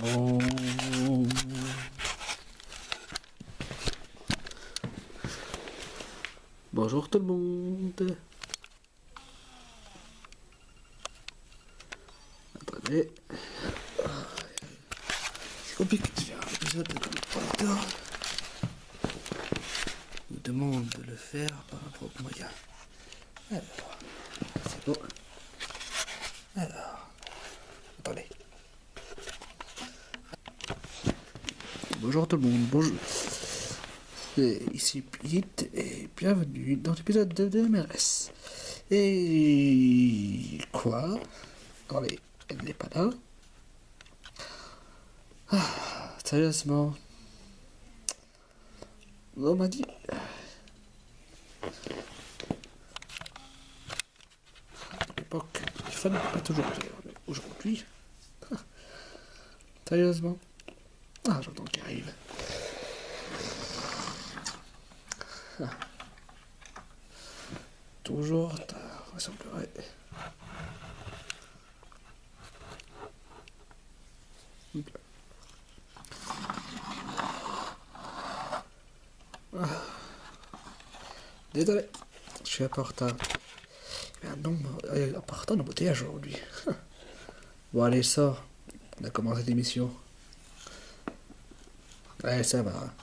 Bon... Bonjour tout le monde. Attendez. C'est compliqué de faire un épisode comme le producteur nous demande de le faire par un propre moyen. Alors, c'est bon. Alors, attendez. Bonjour tout le monde, bonjour. Ici Pete et bienvenue dans l'épisode de MRS. Et quoi? Attendez, elle n'est pas là. Ah, sérieusement. On m'a dit. À l'époque, il fallait pas toujours aujourd'hui. Ah, sérieusement. Ah, j'entends qu'il arrive. Ah. Toujours tard, ça semblerait. Ah. Désolé, je suis un peu en retard. Il y a un nombre important d'embouteillages aujourd'hui. Bon, allez, sors. On a commencé l'émission. Ouais, ça va.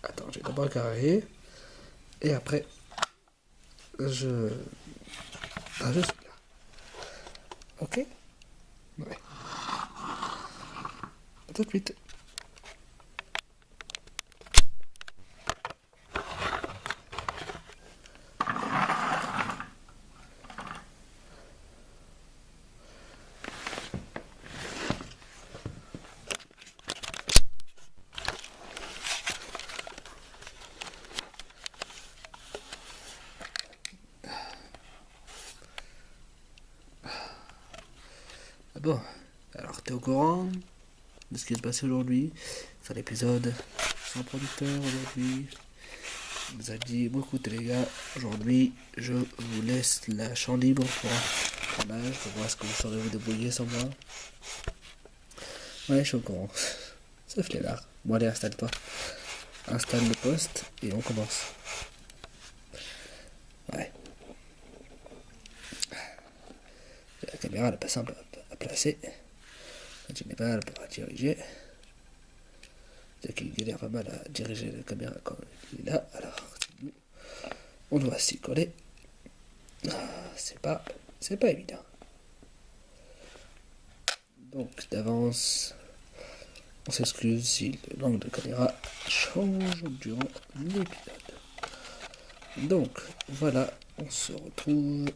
Attends, j'ai d'abord carré. Et après, je... Ah, je suis là. Ok? Ouais. À tout de suite. Bon, alors t'es au courant de ce qui s'est passé aujourd'hui? C'est l'épisode sans producteur aujourd'hui. On nous a dit, bon écoutez les gars, aujourd'hui je vous laisse la champ libre pour un tournage, pour voir ce que vous saurez vous débrouiller sans moi. Ouais, je suis au courant. Ça fait là. Bon allez, installe-toi. Installe le poste et on commence. Ouais. La caméra elle est pas simple à placer. Tu n'es pas pour diriger. C'est qu'il galère pas mal à diriger la caméra quand il est là. Alors, on doit s'y coller. C'est pas évident. Donc, d'avance, on s'excuse si l'angle de caméra change durant l'épisode. Donc, voilà, on se retrouve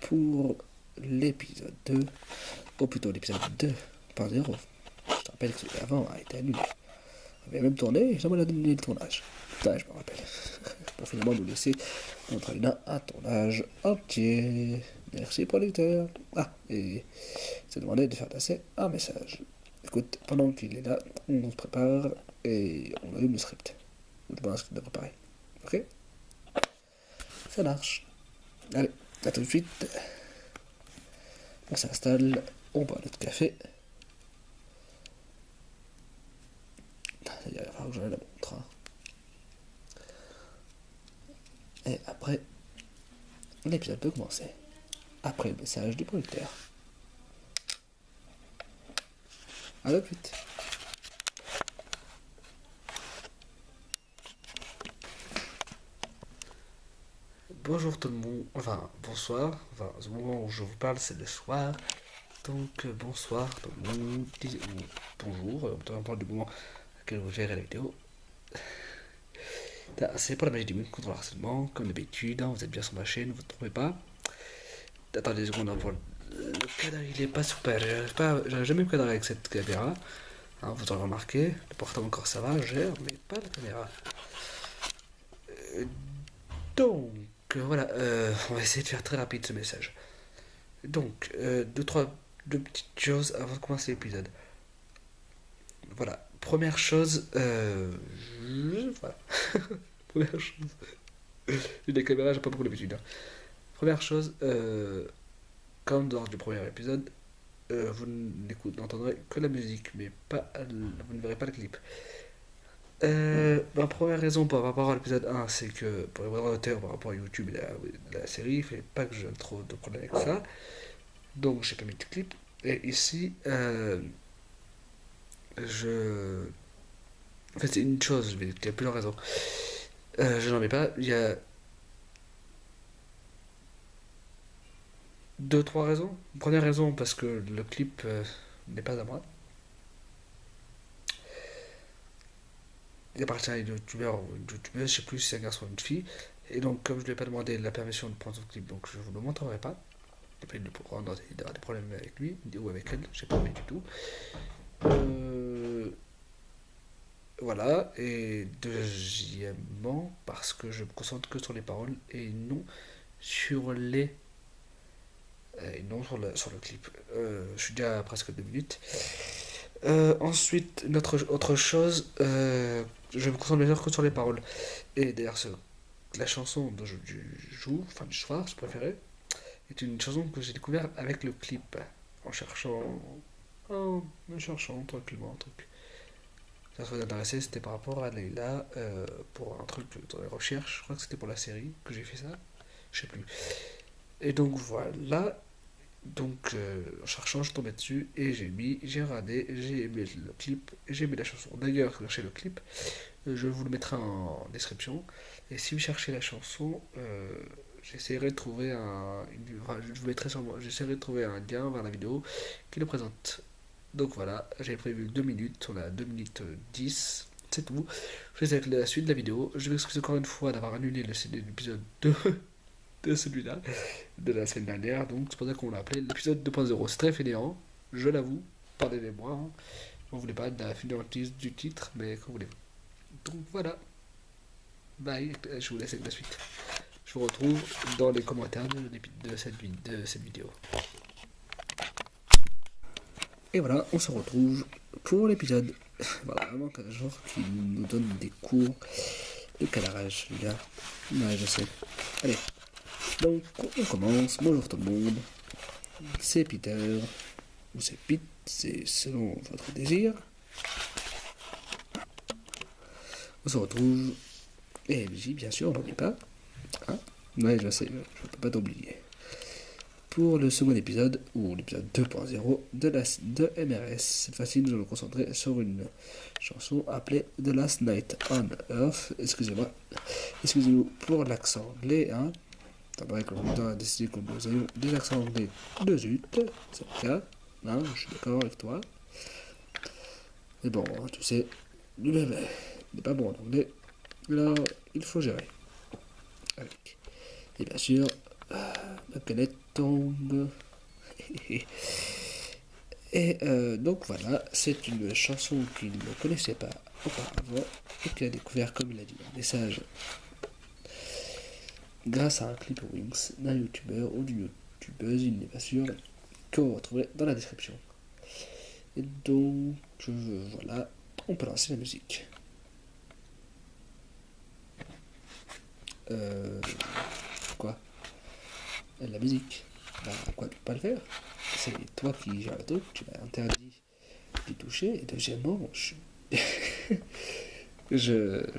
pour l'épisode 2. Ou plutôt l'épisode 2.0. Je te rappelle que celui d'avant a été annulé. On avait même tourné et jamais annulé le tournage. Putain, je me rappelle. Pour finalement nous laisser notre un tournage entier. Merci producteur. Ah, et c'est demandé de faire passer un message. Écoute, pendant qu'il est là, on se prépare et on allume le script. Ou du moins un script de préparer. Ok? Ça marche. Allez, à tout de suite. On s'installe, on boit notre café. Il va falloir que j'enlève la montre. Hein. Et après, l'épisode peut commencer. Après le message du producteur. À tout de suite. Bonjour tout le monde, enfin bonsoir, enfin au moment où je vous parle c'est le soir, donc bonsoir tout le monde, bonjour, on parle du moment à laquelle vous verrez la vidéo. C'est pour la magie du monde contre le harcèlement, comme d'habitude, hein, vous êtes bien sur ma chaîne, vous ne trouvez pas. Attendez 2 secondes, le cadre il est pas super, j'avais jamais eu le cadre avec cette caméra, hein, vous aurez remarqué, le portable encore ça va, gère, mais pas la caméra. Donc voilà, on va essayer de faire très rapide ce message. Donc, deux petites choses avant de commencer l'épisode. Voilà, première chose, voilà. Première chose. J'ai des caméras, j'ai pas beaucoup l'habitude. Hein. Première chose, comme lors du premier épisode, vous n'entendrez que la musique, mais pas, vous ne verrez pas le clip. Ma première raison par rapport à l'épisode 1, c'est que pour les droits d'auteur par rapport à YouTube et la série, il ne fallait pas que je donne trop de problèmes avec ça. Donc j'ai pas mis de clip. Et ici, je. En fait, c'est une chose, mais il y a plusieurs raisons. Je n'en mets pas. Il y a deux, trois raisons. Première raison, parce que le clip n'est pas à moi. Il appartient à une youtubeur ou une youtubeuse, je sais plus si c'est un garçon ou une fille. Et donc, comme je ne lui ai pas demandé la permission de prendre son clip, donc je ne vous le montrerai pas. Et puis, il aura des problèmes avec lui ou avec elle, je sais pas du tout. Euh, voilà. Et deuxièmement, parce que je me concentre que sur les paroles et non sur les. Et non sur le clip. Je suis déjà à presque 2 minutes. Ensuite, autre chose, je me concentre bien sûr que sur les paroles. Et d'ailleurs, la chanson dont je joue, enfin du soir, je préférais, est une chanson que j'ai découverte avec le clip, en cherchant, tranquillement un truc. Ça serait intéressé, c'était par rapport à Leila, pour un truc dans les recherches, je crois que c'était pour la série que j'ai fait ça, je sais plus. Et donc voilà, donc en cherchant, je tombais dessus et j'ai regardé, j'ai aimé le clip, j'ai aimé la chanson. D'ailleurs, cherchez le clip, je vous le mettrai en description. Et si vous cherchez la chanson, j'essaierai de trouver enfin, je vous mettrai j'essaierai de trouver un lien vers la vidéo qui le présente. Donc voilà, j'avais prévu 2 minutes, on a 2 minutes 10, c'est tout. Je vais avec la suite de la vidéo. Je m'excuse encore une fois d'avoir annulé le CD de l'épisode 2 de celui-là, de la semaine dernière, donc c'est pour ça qu'on l'a appelé l'épisode 2.0. C'est très fainéant, je l'avoue, pardonnez-moi, hein. On voulait pas de la fainéantise du titre, mais comme vous voulez. Donc voilà, bye, je vous laisse avec la suite. Je vous retrouve dans les commentaires de cette vidéo. Et voilà, on se retrouve pour l'épisode. Voilà, vraiment 15 jours qui nous donne des cours de calarage, les gars. Ouais, je sais. Allez, donc on commence. Bonjour tout le monde. C'est Peter. Ou c'est Pete, c'est selon votre désir. On se retrouve. Et MJ, bien sûr, on n'oublie pas. Hein, ouais, je sais, je ne peux pas t'oublier. Pour le second épisode, ou l'épisode 2.0 de MRS. Cette fois-ci, nous allons nous concentrer sur une chanson appelée The Last Night on Earth. Excusez-nous pour l'accent anglais. Hein. C'est vrai que le a décidé que nous ayons des accents anglais de zut. C'est le cas. Hein, je suis d'accord avec toi. Mais bon, tu sais, il n'est pas bon en anglais. Alors, il faut gérer. Avec. Et bien sûr, la planète tombe. Et donc voilà, c'est une chanson qu'il ne connaissait pas auparavant et qu'il a découvert, comme il a dit dans le message, grâce à un clip Wings d'un youtubeur ou d'une youtubeuse, il n'est pas sûr, que vous retrouverez dans la description. Et donc voilà, on peut lancer la musique. Quoi? La musique. Bah, quoi, tu peux pas le faire? C'est toi qui gères le truc, tu m'as interdit d'y toucher. Et deuxièmement, je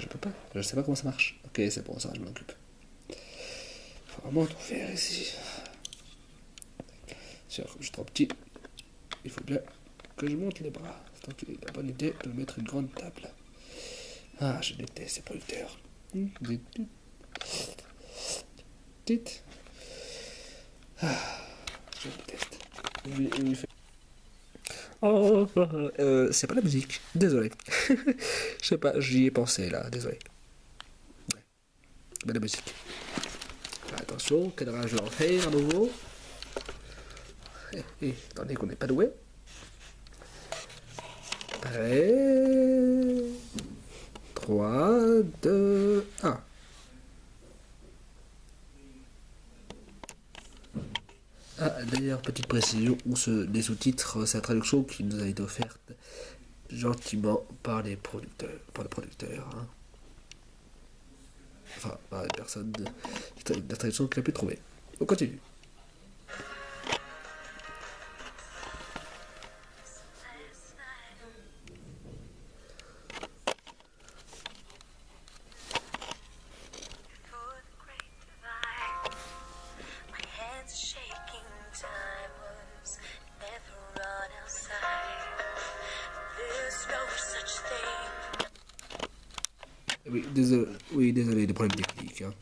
peux pas, je sais pas comment ça marche. Ok, c'est bon, ça, je m'en occupe. Faut vraiment tout faire ici. Sûr, je suis trop petit. Il faut bien que je monte les bras. C'est donc la bonne idée de mettre une grande table. Ah, je déteste ces producteurs. Dites. Ah, je déteste. Oh, c'est pas la musique. Désolé. Je sais pas, j'y ai pensé là. Désolé. Ouais. Mais la musique. Attention, quel rage je vais en faire à nouveau. Attendez qu'on n'est pas doué. Prêt. 3, 2, 1. Ah, d'ailleurs, petite précision, les sous-titres, c'est la traduction qui nous a été offerte gentiment par les producteurs. Par le producteur. Hein. Enfin, par les personnes de la traduction qu'il a pu trouver. On continue. Oui, désolé, des problèmes techniques. Hein.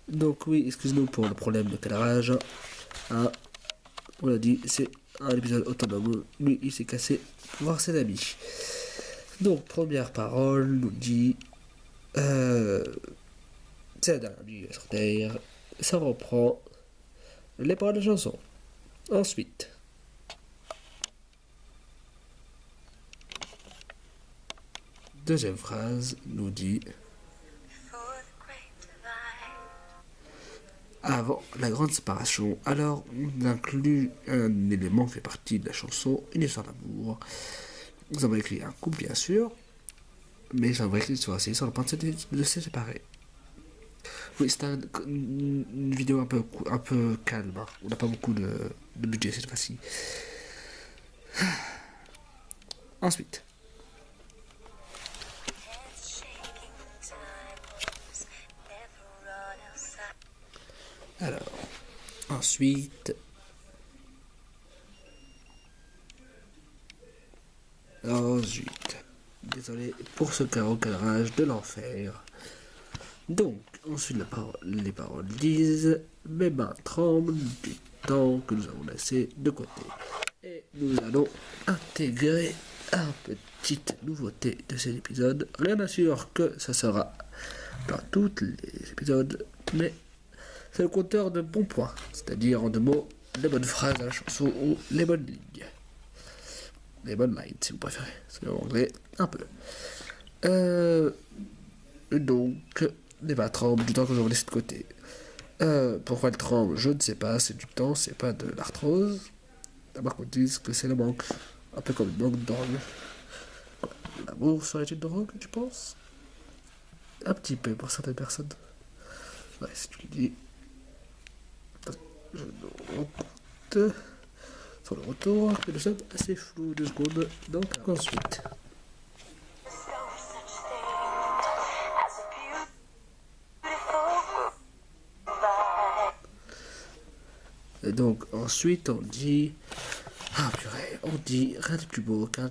Donc oui, excusez-nous pour le problème de cadrage. Hein, on l'a dit, c'est un épisode autonome. Lui, il s'est cassé pour voir ses amis. Donc, première parole nous dit... c'est la dernière nuit sur Terre. Ça reprend les paroles de la chanson. Ensuite... Deuxième phrase nous dit... Avant la grande séparation, alors on inclut un élément qui fait partie de la chanson, une histoire d'amour. Nous avons écrit un couple bien sûr, mais j'aimerais que l'histoire sur le point de se séparer. Oui, c'est une vidéo un peu calme, hein. On n'a pas beaucoup de budget cette fois-ci. Ensuite. Alors, ensuite... Désolé pour ce cadrage de l'enfer. Donc, ensuite les paroles disent « Mes mains tremblent du temps que nous avons laissé de côté. » Et nous allons intégrer une petite nouveauté de cet épisode. Rien n'assure que ça sera dans tous les épisodes, mais c'est le compteur de bons points, c'est-à-dire en deux mots, les bonnes phrases de la chanson ou les bonnes lignes. Les bonnes lines, si vous préférez. C'est en anglais, un peu. Donc, les mains tremblent du temps que j'en laisse de côté. Pourquoi elles tremblent, je ne sais pas. C'est du temps, c'est pas de l'arthrose. D'abord qu'on dise que c'est le manque. Un peu comme le manque de drogue. L'amour serait une drogue, tu penses? Un petit peu pour certaines personnes. Ouais, si tu le dis. Je note. Sur le retour, que nous sommes assez flous 2 secondes. Donc ensuite. Et donc ensuite on dit. Ah purée, on dit rien de plus beau qu'un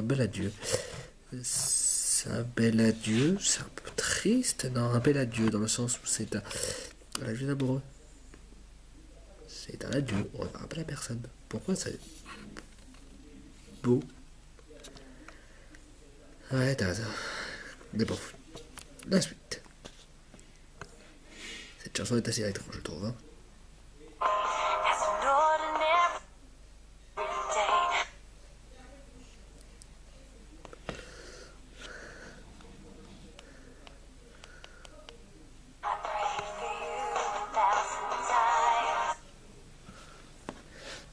bel adieu. C'est un bel adieu, c'est un peu triste, non, un bel adieu dans le sens où c'est un adieu d'amoureux. C'est un adieu, on ne verra pas la personne. Pourquoi c'est beau? Ouais, t'as raison. Mais bon, la suite. Cette chanson est assez étrange, je trouve. Hein.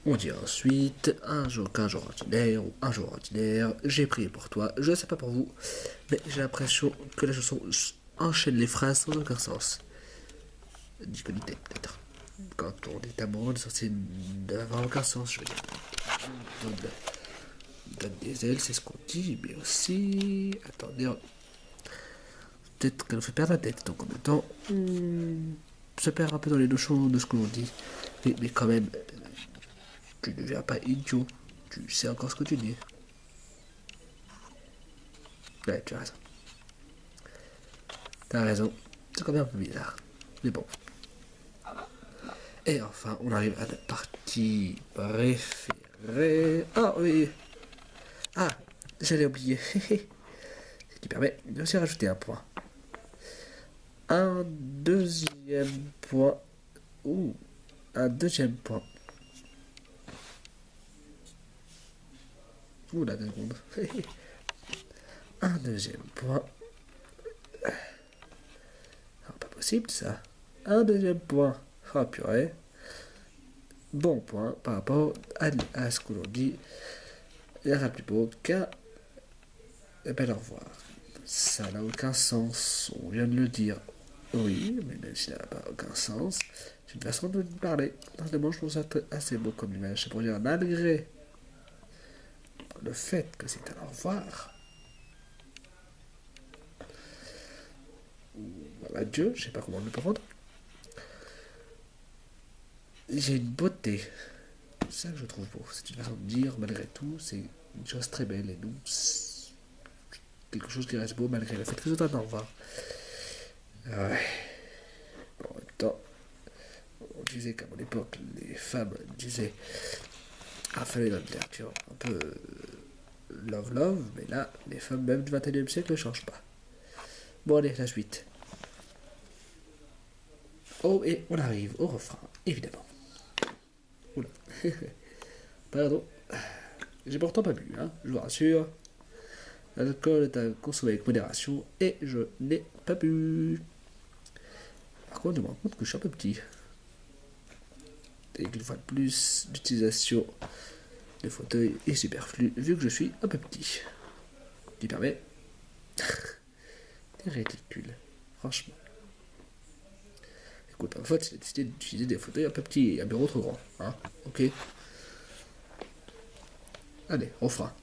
On dit ensuite, qu'un jour ordinaire ou un jour ordinaire, j'ai prié pour toi, je ne sais pas pour vous, mais j'ai l'impression que la chanson enchaîne les phrases sans aucun sens. Disponibilité peut-être. Quand on est amoureux, c'est d'avoir aucun sens, je veux dire. Donne des ailes, c'est ce qu'on dit, mais aussi... Attendez, peut-être qu'elle nous fait perdre la tête, donc en même temps, se perd un peu dans les notions de ce que l'on dit. Mais quand même... Tu ne deviens pas idiot. Tu sais encore ce que tu dis. Ouais, tu as raison. T'as raison. C'est quand même un peu bizarre. Mais bon. Et enfin, on arrive à la partie préférée. Ah oui. Ah, j'allais oublier. Ce qui permet de aussi rajouter un point. Un deuxième point. Ouh. Un deuxième point. Oula, 2 secondes. Un deuxième point. Ah, pas possible ça. Un deuxième point. Ah purée. Bon point par rapport à ce que l'on dit. Il n'y a rien de plus beau qu'un bel au revoir. Ça n'a aucun sens. On vient de le dire. Oui, mais même si ça n'a pas aucun sens, c'est une façon de parler. Normalement, je trouve ça assez beau comme image. C'est pour dire malgré le fait que c'est un au revoir, adieu, je sais pas comment le prendre. J'ai une beauté. C'est ça que je trouve beau. C'est une façon de dire, malgré tout, c'est une chose très belle et douce. Quelque chose qui reste beau malgré le fait que c'est un au revoir. Ouais. Bon, en même temps, on disait qu'à mon époque, les femmes disaient ah, fallait dans la littérature un peu love, mais là, les femmes même du 21e siècle ne changent pas. Bon, allez, la suite. Oh, et on arrive au refrain, évidemment. Oula. Pardon. J'ai pourtant pas bu, hein, je vous rassure. L'alcool est à consommer avec modération et je n'ai pas bu. Par contre, je me rends compte que je suis un peu petit. Et qu'une fois de plus, l'utilisation des fauteuils est superflue vu que je suis un peu petit. Tu permets. T'es ridicule, franchement. Écoute, en fait, j'ai décidé d'utiliser des fauteuils un peu petits et un bureau trop grand. Hein, ok. Allez, refrain.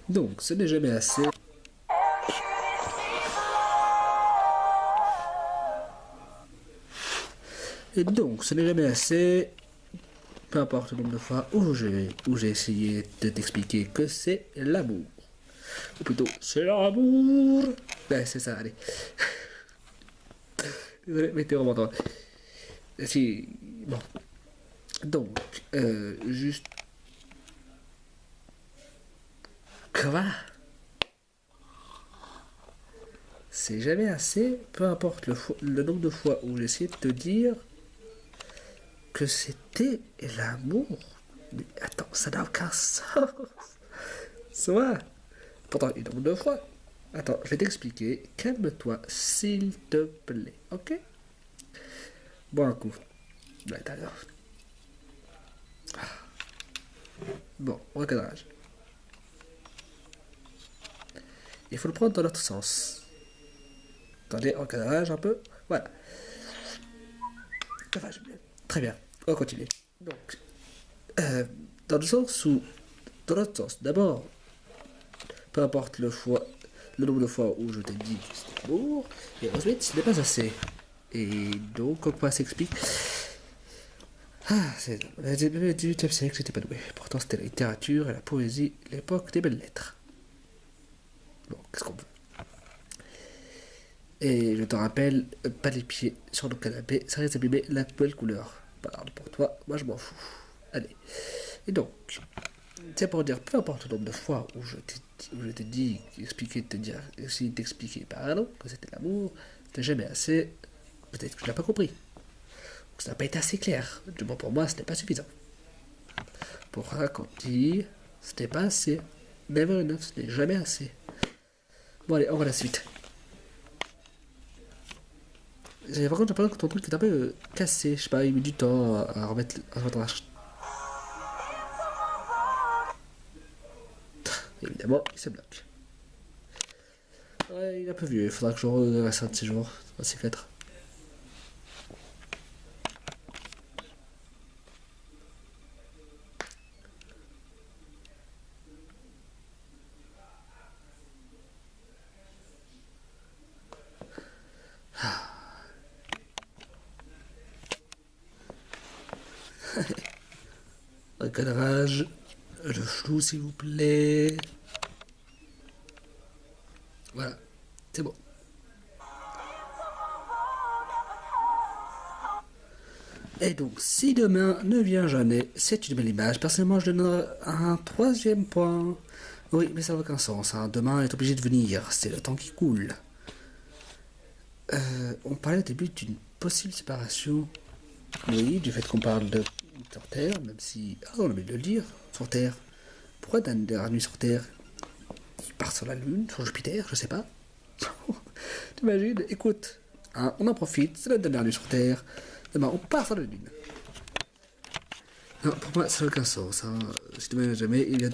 Donc, ce n'est jamais assez. Et donc, ce n'est jamais assez. Peu importe le nombre de fois où j'ai essayé de t'expliquer que c'est l'amour. Ou plutôt, c'est l'amour. Ouais, c'est ça, allez. Désolé, mais t'es vraiment drôle. Si, bon. Donc, juste. Quoi? C'est jamais assez, peu importe le nombre de fois où j'ai essayé de te dire que c'était l'amour. Mais attends, ça n'a aucun sens. Soit. Pourtant, une nombre de fois. Attends, je vais t'expliquer. Calme-toi, s'il te plaît. Ok? Bon, un coup. Ouais, d'accord. Bon, recadrage. Il faut le prendre dans l'autre sens. Attendez, recadrage un peu. Voilà. Très bien. On va continuer. Donc, dans le sens où, dans l'autre sens, d'abord, peu importe le nombre de fois où je t'ai dit que c'était l'amour, et ensuite, ce n'est pas assez. Et donc, comment ça s'explique? Ah, c'est le 18e siècle, j'étais pas doué. Pourtant, c'était la littérature et la poésie, l'époque des belles lettres. Bon, qu'est-ce qu'on veut? Et je te rappelle, pas les pieds sur le canapé, ça risque d'abîmer la belle couleur. Parle pour toi, moi je m'en fous. Allez. Et donc, c'est pour dire, peu importe le nombre de fois où je t'ai dit, essayer d'expliquer, pardon, que c'était l'amour, c'était jamais assez, peut-être que je n'ai pas compris. Ou que ça n'a pas été assez clair. Du moins pour moi, ce n'est pas suffisant. Pour raconter, ce n'est pas assez. Never enough, ce n'est jamais assez. Bon allez, on va à la suite. Par contre, j'ai l'impression que ton truc est un peu cassé. Je sais pas, il met du temps à remettre en marche. Évidemment, il se bloque. Ouais, il est un peu vieux. Il faudra que je regresse un de ces jours. Un de ces quatre. Un cadrage. Le flou, s'il vous plaît. Voilà, c'est bon. Et donc, si demain ne vient jamais, c'est une belle image. Personnellement, je donnerai un troisième point. Oui, mais ça n'a aucun sens. Hein. Demain est obligé de venir. C'est le temps qui coule. On parlait au début d'une possible séparation. Oui, du fait qu'on parle de sur Terre, même si... Ah, on a envie de le dire, sur Terre. Pourquoi dans la nuit sur Terre? Il part sur la Lune, sur Jupiter, je sais pas. T'imagines? Écoute, hein, on en profite, c'est la dernière nuit sur Terre. Demain, on part sur la Lune. Non, pour moi, ça n'a aucun sens. Hein. Si demain jamais, il vient